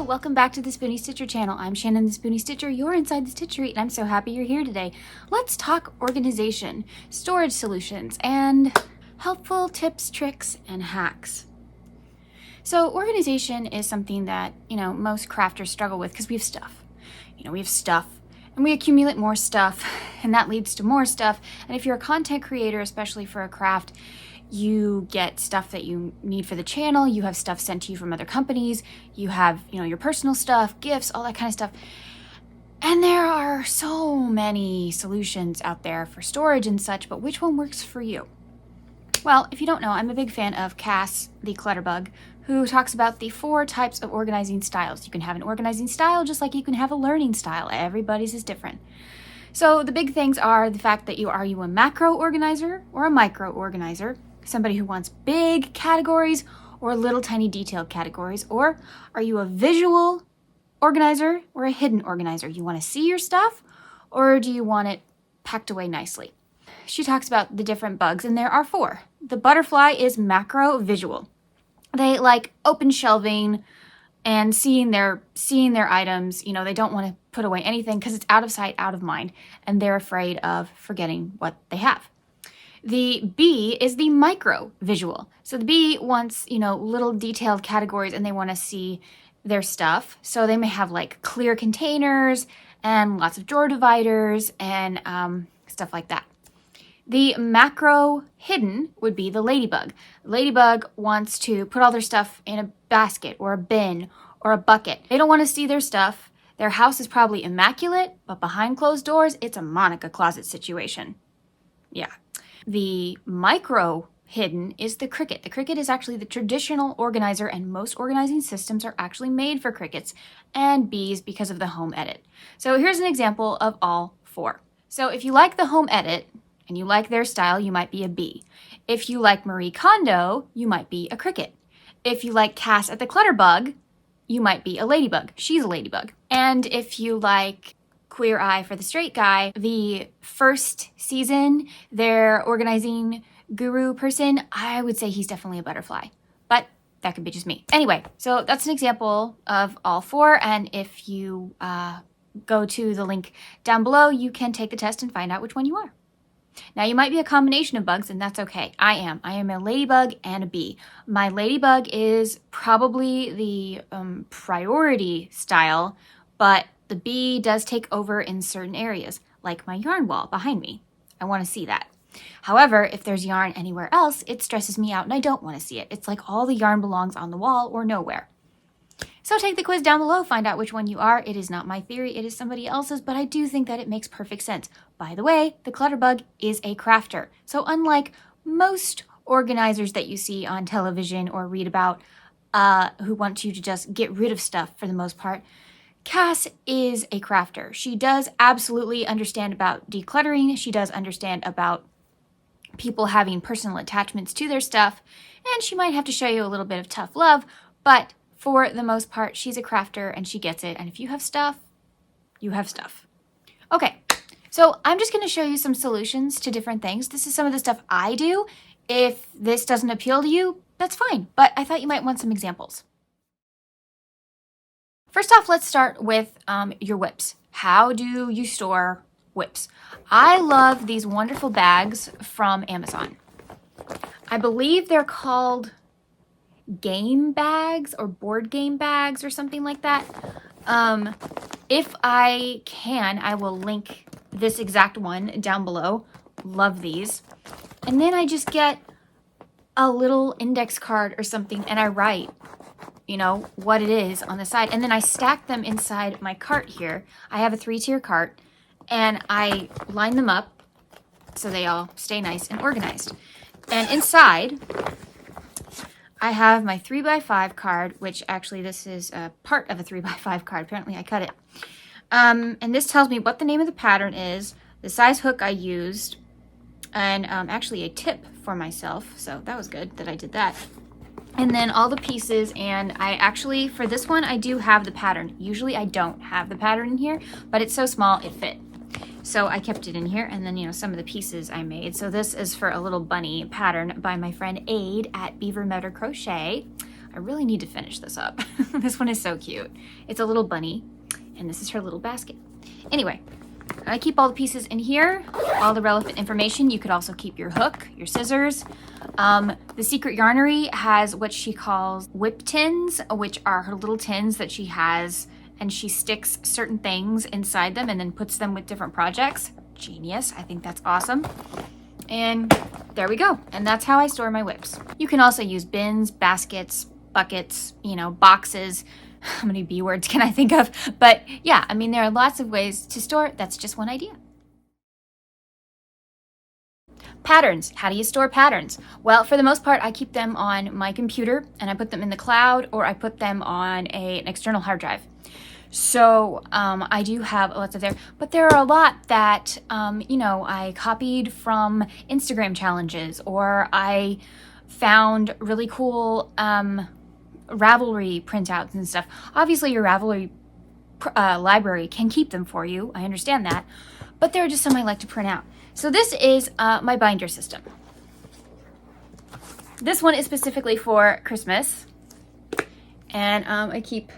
Hello, welcome back to the Spoonie Stitcher channel. I'm Shannon the Spoonie Stitcher. You're inside the Stitchery, and I'm so happy you're here today. Let's talk organization, storage solutions, and helpful tips, tricks, and hacks. So organization is something that, most crafters struggle with because we have stuff. We have stuff, and we accumulate more stuff, and that leads to more stuff. And if you're a content creator, especially for a craft, you get stuff that you need for the channel, you have stuff sent to you from other companies, you have, your personal stuff, gifts, all that kind of stuff. And there are so many solutions out there for storage and such, but which one works for you? Well, if you don't know, I'm a big fan of Cass, the Clutterbug, who talks about the 4 types of organizing styles. You can have an organizing style just like you can have a learning style. Everybody's is different. So the big things are the fact that are you a macro organizer or a micro organizer? Somebody who wants big categories or little tiny detailed categories? Or are you a visual organizer or a hidden organizer? You want to see your stuff, or do you want it packed away nicely? She talks about the different bugs, and there are 4. The butterfly is macro visual. They like open shelving and seeing their items. They don't want to put away anything because it's out of sight, out of mind, and they're afraid of forgetting what they have. The bee is the micro visual. So the bee wants, little detailed categories, and they want to see their stuff. So they may have like clear containers and lots of drawer dividers and stuff like that. The macro hidden would be the ladybug. Ladybug wants to put all their stuff in a basket or a bin or a bucket. They don't want to see their stuff. Their house is probably immaculate, but behind closed doors, it's a Monica closet situation. Yeah. The micro hidden is the cricket. The cricket is actually the traditional organizer, and most organizing systems are actually made for crickets and bees because of the home edit. So here's an example of all 4. So if you like the home edit and you like their style, you might be a bee. If you like Marie Kondo, you might be a cricket. If you like Cass at the Clutterbug, you might be a ladybug. She's a ladybug. And if you like Queer Eye for the Straight Guy, the first season, their organizing guru person, I would say he's definitely a butterfly, but that could be just me. Anyway, so that's an example of all 4, and if you go to the link down below, you can take the test and find out which one you are. Now, you might be a combination of bugs, and that's okay. I am a ladybug and a bee. My ladybug is probably the priority style, but the bee does take over in certain areas, like my yarn wall behind me. I want to see that. However, if there's yarn anywhere else, it stresses me out and I don't want to see it. It's like all the yarn belongs on the wall or nowhere. So take the quiz down below, find out which one you are. It is not my theory, it is somebody else's, but I do think that it makes perfect sense. By the way, the Clutterbug is a crafter. So unlike most organizers that you see on television or read about who want you to just get rid of stuff for the most part, Cass is a crafter. She does absolutely understand about decluttering. She does understand about people having personal attachments to their stuff, and she might have to show you a little bit of tough love, but for the most part, she's a crafter and she gets it. And if you have stuff, you have stuff. Okay, so I'm just going to show you some solutions to different things. This is some of the stuff I do. If this doesn't appeal to you, that's fine, but I thought you might want some examples. First off, let's start with your whips. How do you store whips? I love these wonderful bags from Amazon. I believe they're called game bags or board game bags or something like that. If I can, I will link this exact one down below. Love these. And then I just get a little index card or something and I write what it is on the side. And then I stack them inside my cart here. I have a 3-tier cart and I line them up so they all stay nice and organized. And inside, I have my 3x5 card, which actually this is a part of a 3x5 card. Apparently I cut it. And this tells me what the name of the pattern is, the size hook I used, and actually a tip for myself. So that was good that I did that. And then all the pieces, and I actually, for this one, I do have the pattern. Usually I don't have the pattern in here, but it's so small it fit. So I kept it in here, and then, some of the pieces I made. So this is for a little bunny pattern by my friend Aid at Beaver Motor Crochet. I really need to finish this up. This one is so cute. It's a little bunny, and this is her little basket. Anyway, I keep all the pieces in here, all the relevant information. You could also keep your hook, your scissors. The Secret Yarnery has what she calls whip tins, which are her little tins that she has, and she sticks certain things inside them and then puts them with different projects. Genius. I think that's awesome. And there we go. And that's how I store my whips. You can also use bins, baskets, buckets, you know, boxes. How many B words can I think of? But yeah, I mean, there are lots of ways to store. That's just one idea. Patterns. How do you store patterns? Well, for the most part, I keep them on my computer and I put them in the cloud, or I put them on an external hard drive. So I do have lots of there, but there are a lot that, you know, I copied from Instagram challenges, or I found really cool Ravelry printouts and stuff. Obviously, your Ravelry library can keep them for you. I understand that, but there are just some I like to print out. So this is my binder system. This one is specifically for Christmas, and I keep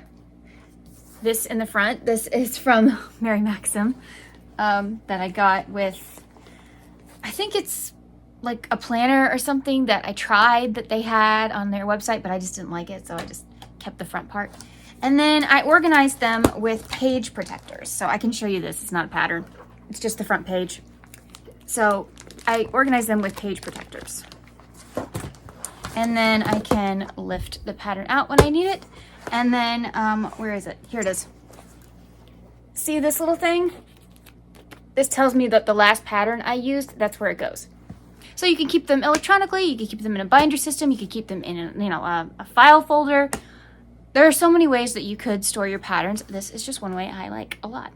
this in the front. This is from Mary Maxim that I got with, I think it's like a planner or something that I tried that they had on their website, but I just didn't like it, so I just kept the front part. And then I organized them with page protectors. So I can show you this. It's not a pattern. It's just the front page. So I organized them with page protectors. And then I can lift the pattern out when I need it. And then, where is it? Here it is. See this little thing? This tells me that the last pattern I used, that's where it goes. So you can keep them electronically, you can keep them in a binder system, you can keep them in a file folder. There are so many ways that you could store your patterns. This is just one way I like a lot.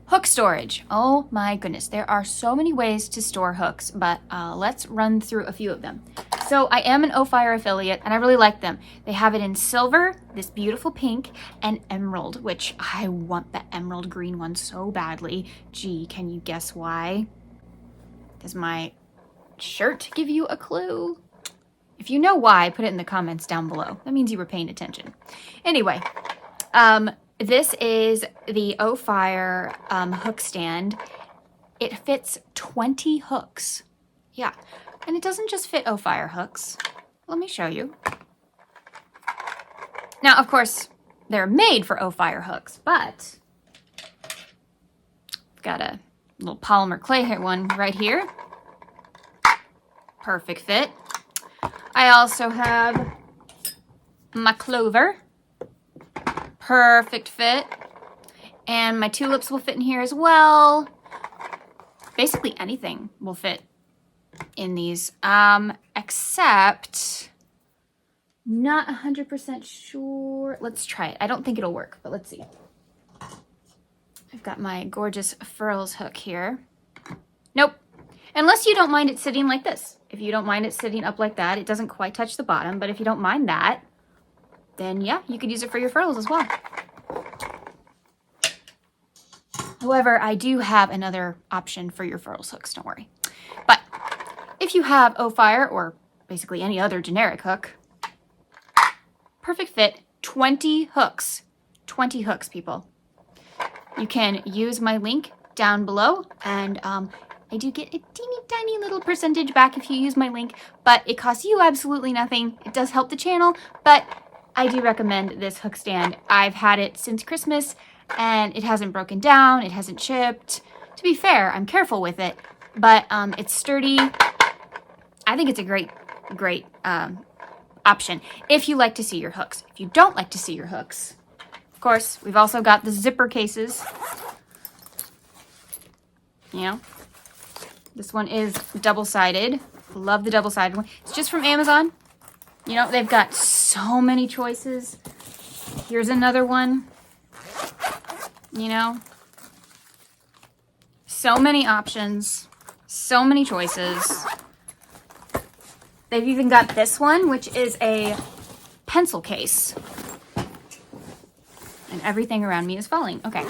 Hook storage. Oh my goodness, there are so many ways to store hooks, but let's run through a few of them. So I am an O-Fire affiliate, and I really like them. They have it in silver, this beautiful pink, and emerald, which I want the emerald green one so badly. Gee, can you guess why? Does my shirt give you a clue? If you know why, put it in the comments down below. That means you were paying attention. Anyway, this is the O-Fire hook stand. It fits 20 hooks. Yeah, and it doesn't just fit O-Fire hooks. Let me show you. Now, of course, they're made for O-Fire hooks, but I've got a little polymer clay one right here. Perfect fit. I also have my clover. Perfect fit. And my tulips will fit in here as well. Basically anything will fit in these, except not 100% sure. Let's try it. I don't think it'll work, but let's see. I've got my gorgeous furls hook here. Nope. Unless you don't mind it sitting like this. If you don't mind it sitting up like that, it doesn't quite touch the bottom, but if you don't mind that, then yeah, you could use it for your furls as well. However, I do have another option for your furls hooks, don't worry. But if you have O-Fire, or basically any other generic hook, perfect fit, 20 hooks. 20 hooks, people. You can use my link down below, and I do get a teeny tiny little percentage back if you use my link, but it costs you absolutely nothing. It does help the channel, but I do recommend this hook stand. I've had it since Christmas, and it hasn't broken down, it hasn't chipped. To be fair, I'm careful with it, but it's sturdy. I think it's a great option if you like to see your hooks. If you don't like to see your hooks, of course, we've also got the zipper cases. You know, this one is double-sided. Love the double-sided one. It's just from Amazon. You know, they've got so many choices. Here's another one. You know, so many options, so many choices. They've even got this one, which is a pencil case. And everything around me is falling. Okay,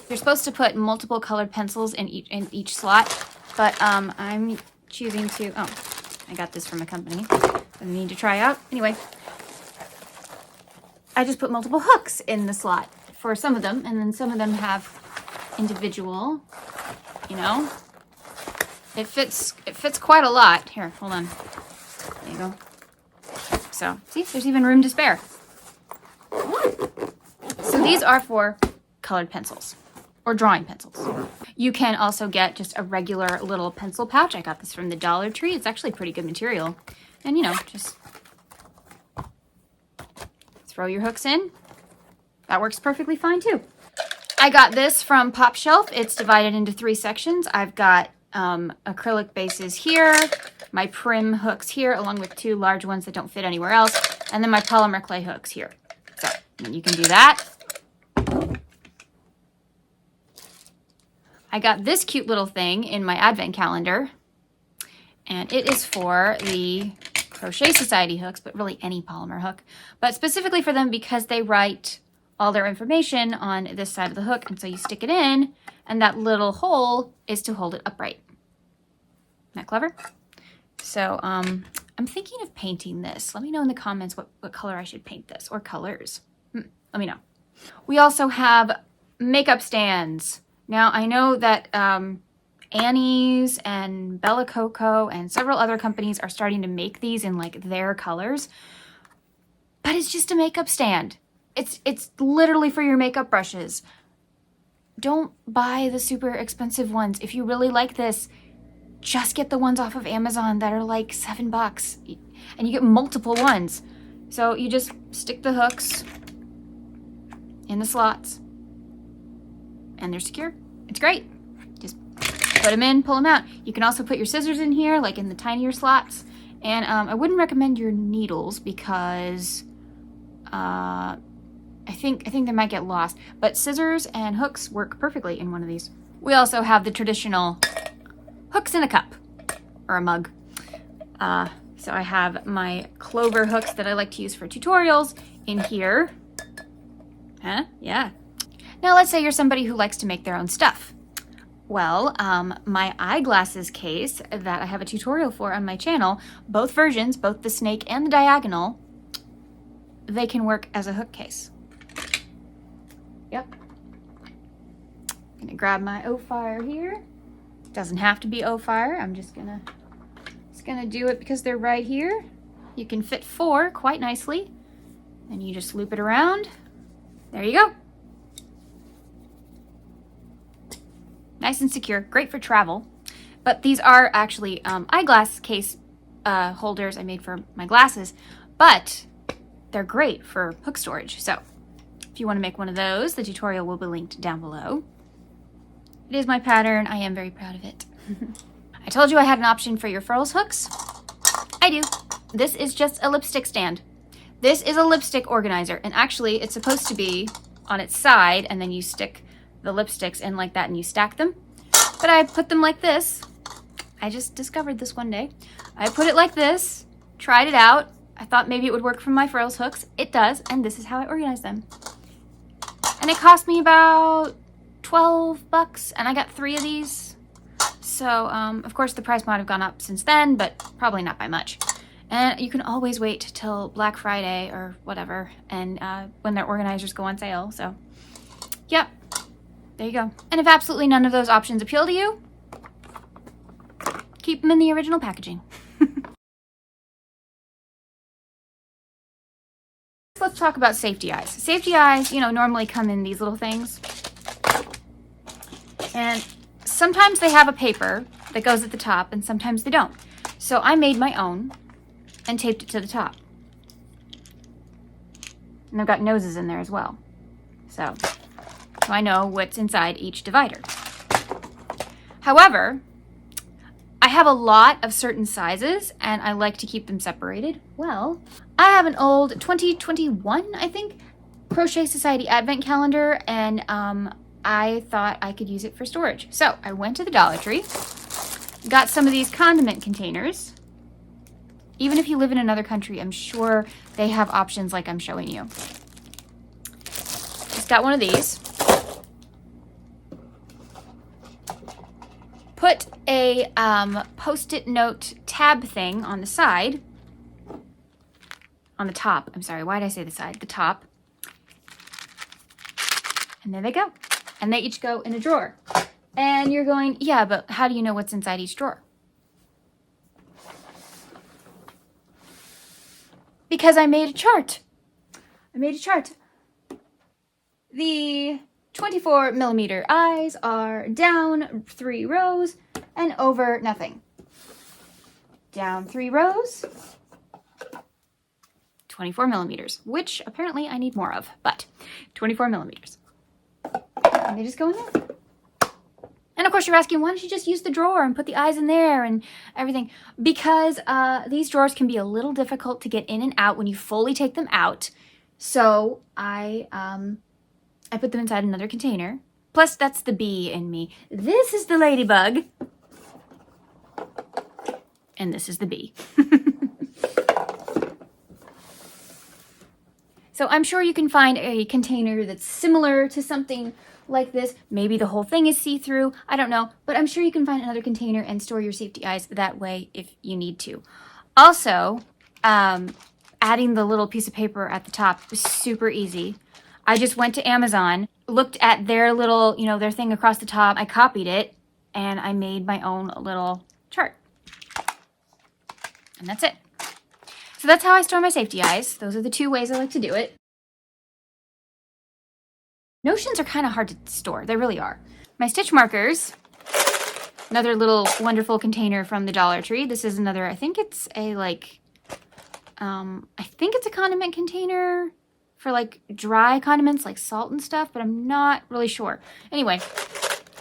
you're supposed to put multiple colored pencils in each slot, but I'm choosing to, oh, I got this from a company. I need to try out. Anyway, I just put multiple hooks in the slot for some of them, and then some of them have individual, you know. It fits quite a lot. Here, hold on. There you go. So, see, there's even room to spare. So these are for colored pencils or drawing pencils. You can also get just a regular little pencil pouch. I got this from the Dollar Tree. It's actually pretty good material. And, you know, just throw your hooks in. That works perfectly fine too. I got this from Pop Shelf. It's divided into 3 sections. I've got acrylic bases here, my prim hooks here, along with 2 large ones that don't fit anywhere else, and then my polymer clay hooks here. So you can do that. I got this cute little thing in my advent calendar, and it is for the Crochet Society hooks, but really any polymer hook, but specifically for them because they write all their information on this side of the hook, and so you stick it in, and that little hole is to hold it upright. Isn't that clever? So I'm thinking of painting this. Let me know in the comments what color I should paint this, or colors. Let me know. We also have makeup stands. Now, I know that Annie's and Bella Coco and several other companies are starting to make these in like their colors, but it's just a makeup stand. It's literally for your makeup brushes. Don't buy the super expensive ones. If you really like this, just get the ones off of Amazon that are like $7, and you get multiple ones. So you just stick the hooks in the slots, and they're secure. It's great. Just put them in, pull them out. You can also put your scissors in here, like in the tinier slots. And I wouldn't recommend your needles because I think they might get lost. But scissors and hooks work perfectly in one of these. We also have the traditional hooks in a cup or a mug. So I have my clover hooks that I like to use for tutorials in here. Huh? Yeah. Now let's say you're somebody who likes to make their own stuff. Well, my eyeglasses case that I have a tutorial for on my channel, both versions, both the snake and the diagonal, they can work as a hook case. Yep. I'm gonna grab my O-Fire here. Doesn't have to O fire. I'm just gonna do it because they're right here. You can fit 4 quite nicely. And you just loop it around. There you go. Nice and secure, great for travel. But these are actually eyeglass case holders I made for my glasses, but they're great for hook storage. So if you want to make one of those, the tutorial will be linked down below. It is my pattern. I am very proud of it. I told you I had an option for your furls hooks. I do. This is just a lipstick stand. This is a lipstick organizer, and actually it's supposed to be on its side, and then you stick the lipsticks in like that and you stack them. But I put them like this. I just discovered this one day. I put it like this, tried it out. I thought maybe it would work for my furls hooks. It does, and this is how I organize them. And it cost me about $12, and I got 3 of these. So, of course, the price might have gone up since then, but probably not by much. And you can always wait till Black Friday or whatever, and when their organizers go on sale. So, yep, there you go. And if absolutely none of those options appeal to you, keep them in the original packaging. Let's talk about safety eyes. Safety eyes, you know, normally come in these little things. And sometimes they have a paper that goes at the top, and sometimes they don't. So I made my own and taped it to the top. And I've got noses in there as well. So I know what's inside each divider. However, I have a lot of certain sizes, and I like to keep them separated. Well, I have an old 2021, I think, Crochet Society Advent Calendar, and I thought I could use it for storage. So I went to the Dollar Tree, got some of these condiment containers. Even if you live in another country, I'm sure they have options like I'm showing you. Just got one of these. Put a post-it note tab thing on the side. on the top. I'm sorry, why did I say the side? The top. And there they go. And they each go in a drawer. And you're going, yeah, but how do you know what's inside each drawer? Because I made a chart. I made a chart. The 24mm eyes are down 3 rows and over nothing. Down 3 rows, 24mm, which apparently I need more of, but 24mm. And they just go in there. And of course you're asking, why don't you just use the drawer and put the eyes in there and everything? Because these drawers can be a little difficult to get in and out when you fully take them out. So I put them inside another container. Plus that's the bee in me. This is the ladybug. And this is the bee. So I'm sure you can find a container that's similar to something like this. Maybe the whole thing is see-through. I don't know. But I'm sure you can find another container and store your safety eyes that way if you need to. Also, adding the little piece of paper at the top is super easy. I just went to Amazon, looked at their little, you know, their thing across the top. I copied it, and I made my own little chart. And that's it. So that's how I store my safety eyes. Those are the 2 ways I like to do it. Notions are kind of hard to store. They really are. My stitch markers, another little wonderful container from the Dollar Tree. This is another, I think it's a like, I think it's a condiment container for like dry condiments like salt and stuff, but I'm not really sure. Anyway,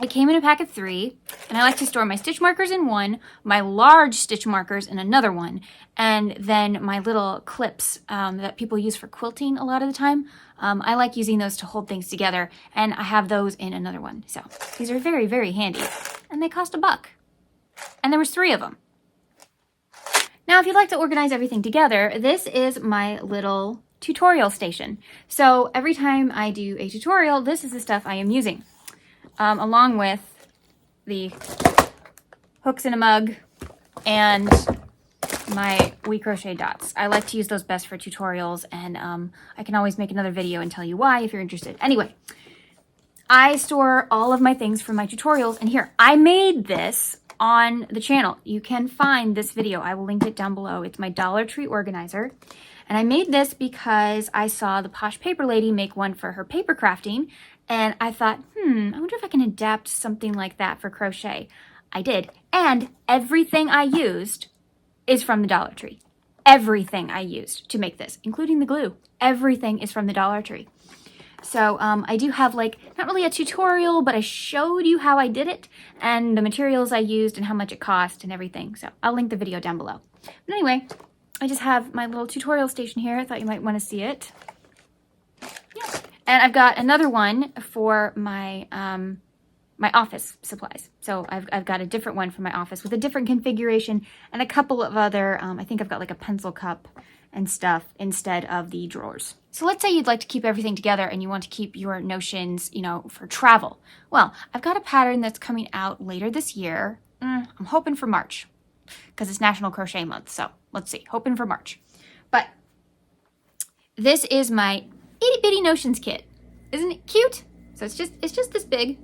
it came in a pack of 3, and I like to store my stitch markers in one, my large stitch markers in another one, and then my little clips that people use for quilting a lot of the time. I like using those to hold things together, and I have those in another one. So these are very, very handy, and they cost $1. And there was 3 of them. Now, if you'd like to organize everything together, this is my little tutorial station. So every time I do a tutorial, this is the stuff I am using. Along with the hooks in a mug and my We Crochet dots. I like to use those best for tutorials, and I can always make another video and tell you why if you're interested. Anyway, I store all of my things from my tutorials, and here, I made this on the channel. You can find this video. I will link it down below. It's my Dollar Tree organizer. And I made this because I saw the Posh Paper Lady make one for her paper crafting, and I thought, I wonder if I can adapt something like that for crochet. I did. And everything I used is from the Dollar Tree. Everything I used to make this, including the glue. Everything is from the Dollar Tree. So I do have like, not really a tutorial, but I showed you how I did it and the materials I used and how much it cost and everything. So I'll link the video down below. But anyway, I just have my little tutorial station here. I thought you might want to see it. Yeah. And I've got another one for my my office supplies. So I've got a different one for my office with a different configuration and a couple of other, I think I've got like a pencil cup and stuff instead of the drawers. So let's say you'd like to keep everything together and you want to keep your notions, you know, for travel. Well, I've got a pattern that's coming out later this year. I'm hoping for March because it's National Crochet Month. So let's see, hoping for March. But this is my itty bitty notions kit. Isn't it cute? So it's just this big.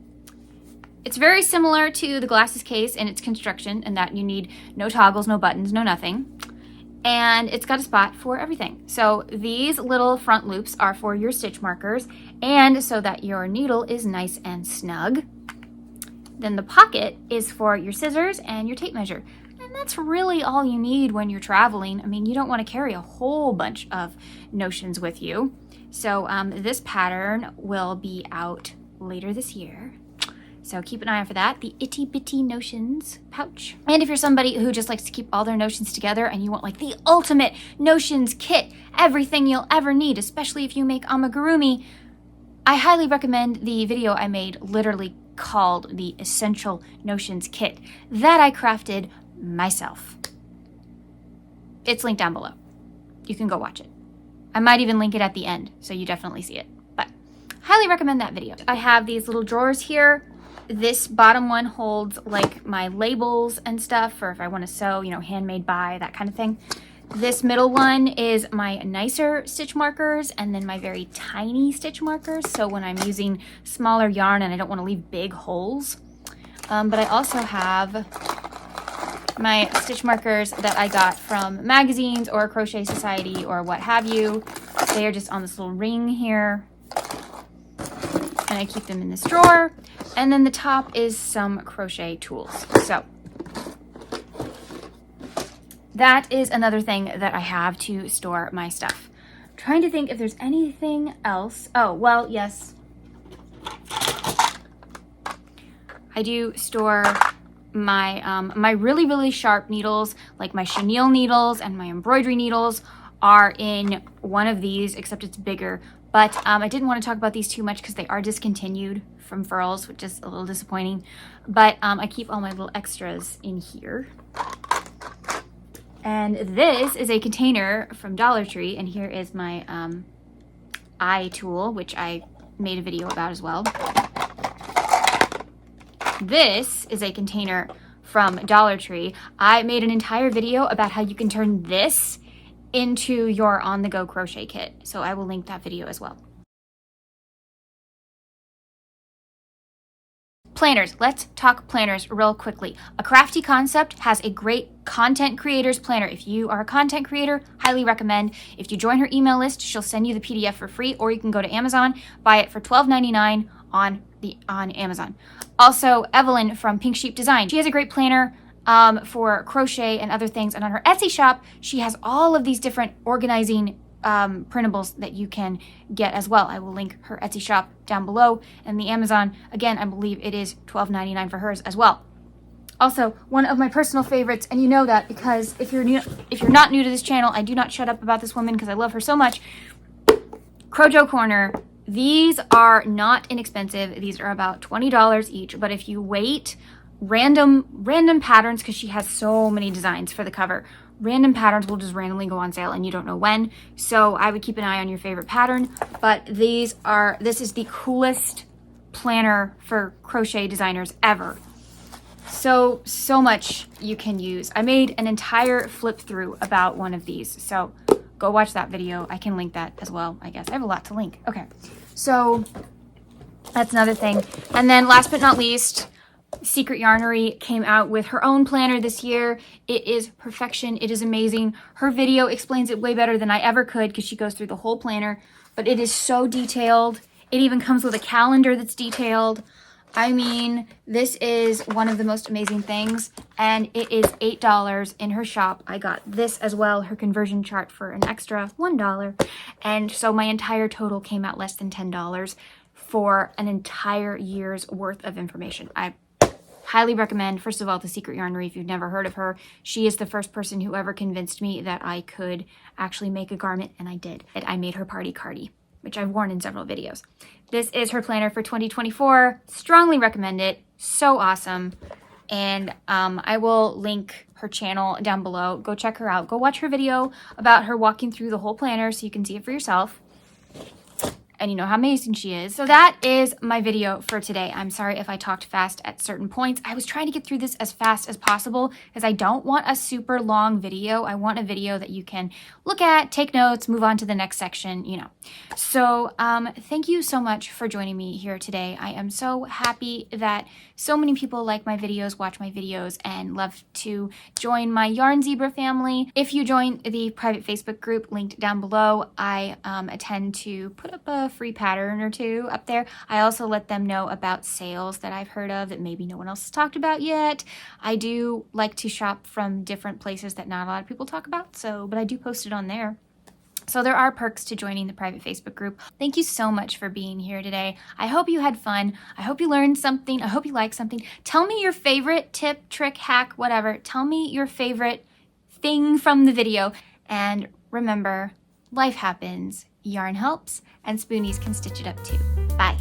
It's very similar to the glasses case in its construction, in that you need no toggles, no buttons, no nothing. And it's got a spot for everything. So these little front loops are for your stitch markers and so that your needle is nice and snug. Then the pocket is for your scissors and your tape measure. And that's really all you need when you're traveling. I mean, you don't want to carry a whole bunch of notions with you. So this pattern will be out later this year. So keep an eye out for that, the Itty Bitty Notions pouch. And if you're somebody who just likes to keep all their notions together and you want like the ultimate notions kit, everything you'll ever need, especially if you make amigurumi, I highly recommend the video I made literally called the Essential Notions Kit that I crafted myself. It's linked down below. You can go watch it. I might even link it at the end, so you definitely see it. But highly recommend that video. I have these little drawers here. This bottom one holds like my labels and stuff for if I want to sew, you know, handmade by, that kind of thing. This middle one is my nicer stitch markers and then my very tiny stitch markers. So when I'm using smaller yarn and I don't want to leave big holes. But I also have my stitch markers that I got from magazines or Crochet Society or what have you. They are just on this little ring here. And I keep them in this drawer. And then the top is some crochet tools. So that is another thing that I have to store my stuff. I'm trying to think if there's anything else. Oh, well, yes. I do store my my really, really sharp needles, like my chenille needles and my embroidery needles are in one of these, except it's bigger. But I didn't want to talk about these too much because they are discontinued from Furls, which is a little disappointing. But I keep all my little extras in here. And this is a container from Dollar Tree, and here is my eye tool, which I made a video about as well. This is a container from Dollar Tree. I made an entire video about how you can turn this into your on-the-go crochet kit, so I will link that video as well. Planners. Let's talk planners real quickly. A Crafty Concept has a great content creators planner. If you are a content creator, highly recommend. If you join her email list, she'll send you the PDF for free, or you can go to Amazon, buy it for $12.99 on Amazon. Also, Evelyn from Pink Sheep Design. She has a great planner for crochet and other things. And on her Etsy shop, she has all of these different organizing printables that you can get as well. I will link her Etsy shop down below, and the Amazon, again, I believe it is $12.99 for hers as well. Also, one of my personal favorites, and you know that because if you're not new to this channel, I do not shut up about this woman because I love her so much. Crojo Corner. These are not inexpensive. These are about $20 each, but if you wait, random patterns, because she has so many designs for the cover, random patterns will just randomly go on sale and you don't know when. So I would keep an eye on your favorite pattern. But this is the coolest planner for crochet designers ever. So much you can use. I made an entire flip through about one of these. So go watch that video. I can link that as well, I guess. I have a lot to link. Okay, so that's another thing. And then last but not least, Secret Yarnery came out with her own planner this year. It is perfection. It is amazing. Her video explains it way better than I ever could because she goes through the whole planner, but it is so detailed. It even comes with a calendar that's detailed. I mean, this is one of the most amazing things, and it is $8 in her shop. I got this as well, her conversion chart, for an extra $1, and so my entire total came out less than $10 for an entire year's worth of information. I highly recommend, first of all, the Secret Yarnery if you've never heard of her. She is the first person who ever convinced me that I could actually make a garment, and I did. I made her party cardi, which I've worn in several videos. This is her planner for 2024. Strongly recommend it. So awesome. And I will link her channel down below. Go check her out. Go watch her video about her walking through the whole planner so you can see it for yourself. And you know how amazing she is. So that is my video for today. I'm sorry if I talked fast at certain points. I was trying to get through this as fast as possible because I don't want a super long video. I want a video that you can look at, take notes, move on to the next section, you know. So thank you so much for joining me here today. I am so happy that so many people like my videos, watch my videos, and love to join my Yarn Zebra family. If you join the private Facebook group linked down below, I tend to put up a free pattern or two up there. I also let them know about sales that I've heard of that maybe no one else has talked about yet. I do like to shop from different places that not a lot of people talk about, but I do post it on there. So there are perks to joining the private Facebook group. Thank you so much for being here today. I hope you had fun. I hope you learned something. I hope you liked something. Tell me your favorite tip, trick, hack, whatever. Tell me your favorite thing from the video. And remember, life happens, yarn helps, and spoonies can stitch it up too. Bye.